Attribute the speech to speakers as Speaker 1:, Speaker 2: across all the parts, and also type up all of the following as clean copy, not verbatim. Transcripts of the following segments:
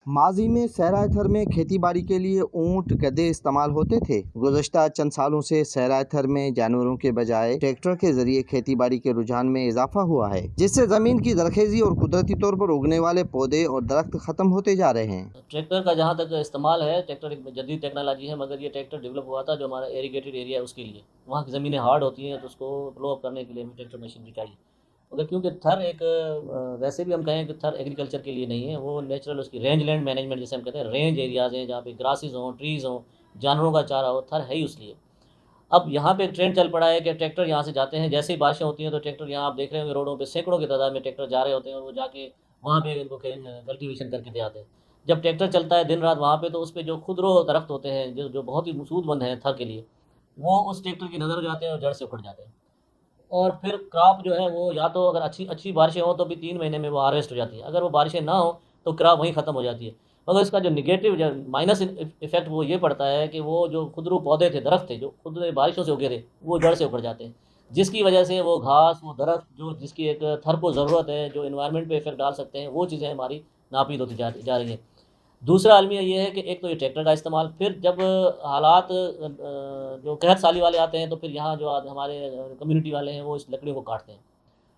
Speaker 1: माजी में सहराय थर में खेती बाड़ी के लिए ऊंट गधे इस्तेमाल होते थे। गुज़श्ता चंद सालों से सहराय थर में जानवरों के बजाय ट्रैक्टर के जरिए खेती बाड़ी के रुझान में इजाफा हुआ है, जिससे जमीन की जरखेजी और कुदरती तौर पर उगने वाले पौधे और दरख्त खत्म होते जा रहे हैं।
Speaker 2: ट्रैक्टर का जहाँ तक इस्तेमाल है, ट्रैक्टर एक जदीद टेक्नोलॉजी है, मगर ये ट्रैक्टर डेवलप हुआ था जो हमारा इरीगेटेड एरिया है उसके लिए। वहाँ की ज़मीनें हार्ड होती हैं तो उसको फ्लो अप करने के लिए हमें ट्रैक्टर मशीनरी चाहिए। मगर क्योंकि थर एक वैसे भी हम कहें कि थर एग्रीकल्चर के लिए नहीं है, वो नेचुरल उसकी रेंज लैंड मैनेजमेंट जिसे हम कहते हैं, रेंज एरियाज़ हैं जहाँ पे ग्रासेस हों, ट्रीज़ हों, जानवरों का चारा हो, थर है ही उसलिए। अब यहाँ पे एक ट्रेंड चल पड़ा है कि ट्रैक्टर यहाँ से जाते हैं, जैसे ही बारिशें होती हैं तो ट्रैक्टर, यहाँ आप देख रहे होंगे रोडों पे सैकड़ों की तादाद में ट्रैक्टर जा रहे होते हैं और वो जाके वहाँ पे इनको कल्टीवेशन करके दे आते हैं। जब ट्रैक्टर चलता है दिन रात वहाँ पे, तो उस पे जो खुदरो दरख्त होते हैं जो बहुत ही सूदमंद हैं थर के लिए, वो उस ट्रैक्टर की नज़र जाते हैं और जड़ से उखड़ जाते हैं। और फिर क्रॉप जो है वो, या तो अगर अच्छी अच्छी बारिशें हों तो भी 3 महीने में वो हार्वेस्ट हो जाती है, अगर वो बारिशें ना हो तो क्रॉप वहीं ख़त्म हो जाती है। मगर इसका जो नेगेटिव जो माइनस इफेक्ट वो ये पड़ता है कि वो जो खुदरू पौधे थे, दरख्त थे, जो खुद बारिशों से उगे थे, वो जड़ से उखड़ जाते हैं, जिसकी वजह से वो घास, वो दरख्त जो जिसकी एक थर को ज़रूरत है, जो इन्वायरमेंट पे इफेक्ट डाल सकते हैं, वो चीज़ें हमारी नापीद होती जा रही हैं। दूसरा अलमिया ये है कि एक तो ये ट्रैक्टर का इस्तेमाल, फिर जब हालात जो कहत साली वाले आते हैं तो फिर यहाँ जो हमारे कम्युनिटी वाले हैं वो इस लकड़ियों को काटते हैं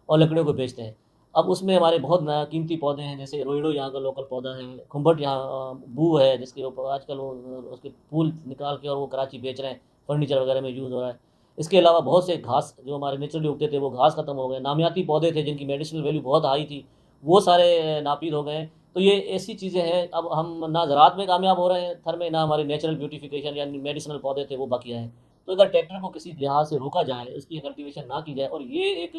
Speaker 2: और लकड़ियों को बेचते हैं। अब उसमें हमारे बहुत कीमती पौधे हैं, जैसे रोइडो यहाँ का लोकल पौधा है, खुम्बट यहाँ बू है, जिसके ऊपर आजकल वो उसके फूल निकाल के और वो कराची बेच रहे हैं, फर्नीचर वगैरह में यूज़ हो रहा है। इसके अलावा बहुत से घास जो हमारे नेचुरली उगते थे वो घास खत्म हो गए, नामियाती पौधे थे जिनकी मेडिसिनल वैल्यू बहुत हाई थी, वो सारे नापीद हो गए। तो ये ऐसी चीज़ें हैं, अब हम ना ज़राअत में कामयाब हो रहे हैं थर में, ना हमारी नेचुरल ब्यूटिफिकेशन या मेडिसिनल पौधे थे वो बाकी हैं। तो अगर ट्रैक्टर को किसी लिहाज से रोका जाए, इसकी कल्टीवेशन ना की जाए और ये एक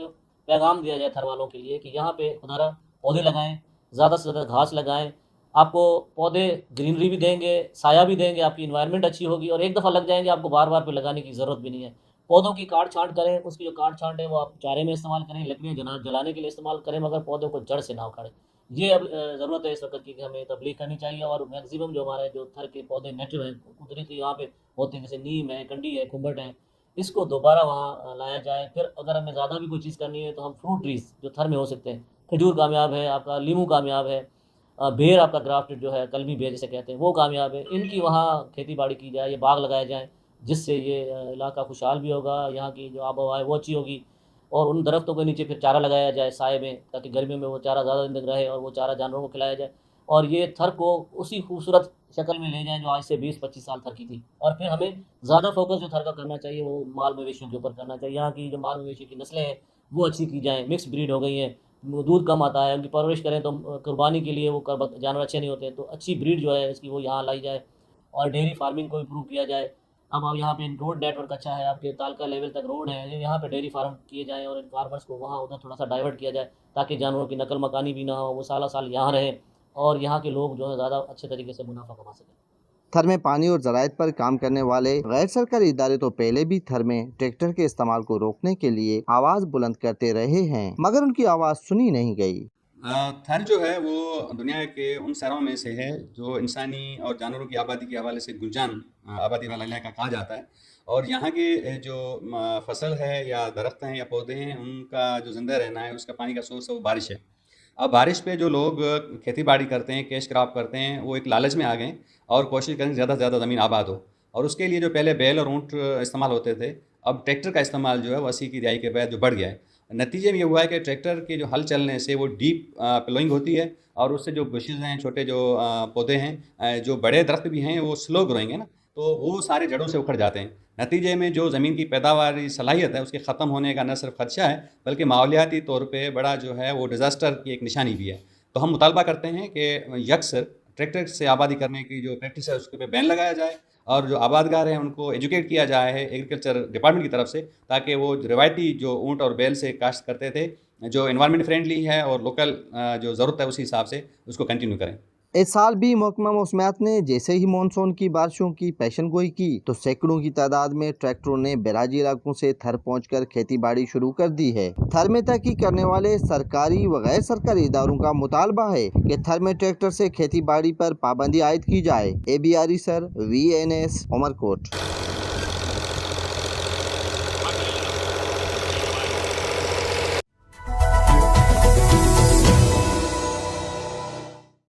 Speaker 2: पैगाम दिया जाए थर वालों के लिए कि यहाँ पे खुदारा पौधे लगाएं, ज़्यादा से ज़्यादा घास लगाएं, आपको पौधे ग्रीनरी भी देंगे, साया भी देंगे, आपकी इन्वायरमेंट अच्छी होगी और एक दफ़ा लग जाएंगे, आपको बार बार पे लगाने की ज़रूरत भी नहीं है। पौधों की काट छांट करें, उसकी जो काट छांट है वो आप चारे में इस्तेमाल करें, लकड़ियाँ जलाने के लिए इस्तेमाल करें, मगर पौधों को जड़ से ना उखाड़ें। ये अब ज़रूरत है इस वक्त की कि हमें तब्लीग करनी चाहिए और मैक्सिमम जो हमारे जो थर के पौधे नेटिव हैं, कुदरती यहाँ पे होते हैं, जैसे नीम है, कंडी है, कुम्भट है, इसको दोबारा वहाँ लाया जाए। फिर अगर हमें ज़्यादा भी कोई चीज़ करनी है तो हम फ्रूट ट्रीज़ जो थर में हो सकते हैं, खजूर कामयाब है, आपका लीमू कामयाब है, बेर आपका ग्राफ्टेड जो है, कलमी बेर जिसे कहते हैं, वो कामयाब है। इनकी वहाँ खेती बाड़ी की जाए, ये बाग लगाए जाएँ, जिससे ये इलाका खुशहाल भी होगा, यहाँ की जो आबो हवा है वो अच्छी होगी। और उन दरख्तों के नीचे फिर चारा लगाया जाए साए में, ताकि गर्मियों में वो चारा ज़्यादा दिन तक रहे और वो चारा जानवरों को खिलाया जाए और ये थर को उसी खूबसूरत शक्ल में ले जाएँ जो आज से 20-25 साल थर की थी। और फिर हमें ज़्यादा फोकस जो थर का करना चाहिए वो माल मवेशियों के ऊपर करना चाहिए। यहाँ की जो माल मवेशी की नस्लें हैं वो अच्छी की जाएँ, मिक्स ब्रीड हो गई हैं, दूध कम आता है, उनकी परवरिश करें तो कुर्बानी के लिए वो जानवर अच्छे नहीं होते, तो अच्छी ब्रीड जो है इसकी वो यहाँ लाई जाए और डेयरी फार्मिंग को इम्प्रूव किया जाए। अब आप यहाँ पे रोड नेटवर्क अच्छा है, आपके तालका लेवल तक रोड है, यहाँ पे डेयरी फार्म किए जाएँ और इन फार्मर्स को वहाँ उधर थोड़ा सा डाइवर्ट किया जाए, ताकि जानवरों की नकल मकानी भी ना हो, वो साल साल यहाँ रहें और यहाँ के लोग जो है ज़्यादा अच्छे तरीके से मुनाफा कमा सकें।
Speaker 1: थर में पानी और ज़राअत पर काम करने वाले गैर सरकारी इदारे तो पहले भी थर में ट्रैक्टर के इस्तेमाल को रोकने के लिए आवाज़ बुलंद करते रहे हैं, मगर उनकी आवाज़ सुनी नहीं गई।
Speaker 3: थर जो है वो दुनिया के उन शहरों में से है जो इंसानी और जानवरों की आबादी के हवाले से गुलजान आबादी वाला इलाका कहा जाता है। और यहाँ की जो फसल है या दरख्त हैं या पौधे हैं, उनका जो ज़िंदा रहना है, उसका पानी का सोर्स है वो बारिश है। अब बारिश पे जो लोग खेती बाड़ी करते हैं, कैश क्रॉप करते हैं, वो एक लालच में आ गए और कोशिश करें ज़्यादा से ज़्यादा ज़मीन आबाद हो। और उसके लिए जो पहले बैल और ऊँट इस्तेमाल होते थे, अब ट्रैक्टर का इस्तेमाल जो है वो 80 की दहाई के बाद जो बढ़ गया है। नतीजे में ये हुआ है कि ट्रैक्टर के जो हल चलने से वो डीप प्लोइंग होती है और उससे जो बुशेज़ हैं, छोटे जो पौधे हैं, जो बड़े दरख्त भी हैं वो स्लो ग्रोइंग है ना, तो वो सारे जड़ों से उखड़ जाते हैं। नतीजे में जो ज़मीन की पैदावारी सलाहियत है उसके ख़त्म होने का न सिर्फ खदशा है, बल्कि माहौलियाती तौर पे बड़ा जो है वो डिज़ास्टर की एक निशानी भी है। तो हम मुतालबा करते हैं कि यकसर ट्रैक्टर से आबादी करने की जो प्रैक्टिस है उसके पे बैन लगाया जाए और जो आबादगार हैं उनको एजुकेट किया जाए है एग्रीकल्चर डिपार्टमेंट की तरफ से, ताकि वो रिवायती जो ऊँट और बैल से काश्त करते थे, जो एनवायरनमेंट फ्रेंडली है और लोकल जो ज़रूरत है उसी हिसाब से उसको कंटिन्यू करें।
Speaker 1: इस साल भी महकमा मौसमियात ने जैसे ही मानसून की बारिशों की पेशन गोई की तो सैकड़ों की तादाद में ट्रैक्टरों ने बैराजी इलाकों से थर पहुंचकर खेती बाड़ी शुरू कर दी है। थर में तहकीक करने वाले सरकारी व गैर सरकारी इदारों का मुतालबा है कि थर में ट्रैक्टर से खेती बाड़ी पर पाबंदी आयद की जाए। ABRE sir, VNS, Umarkot.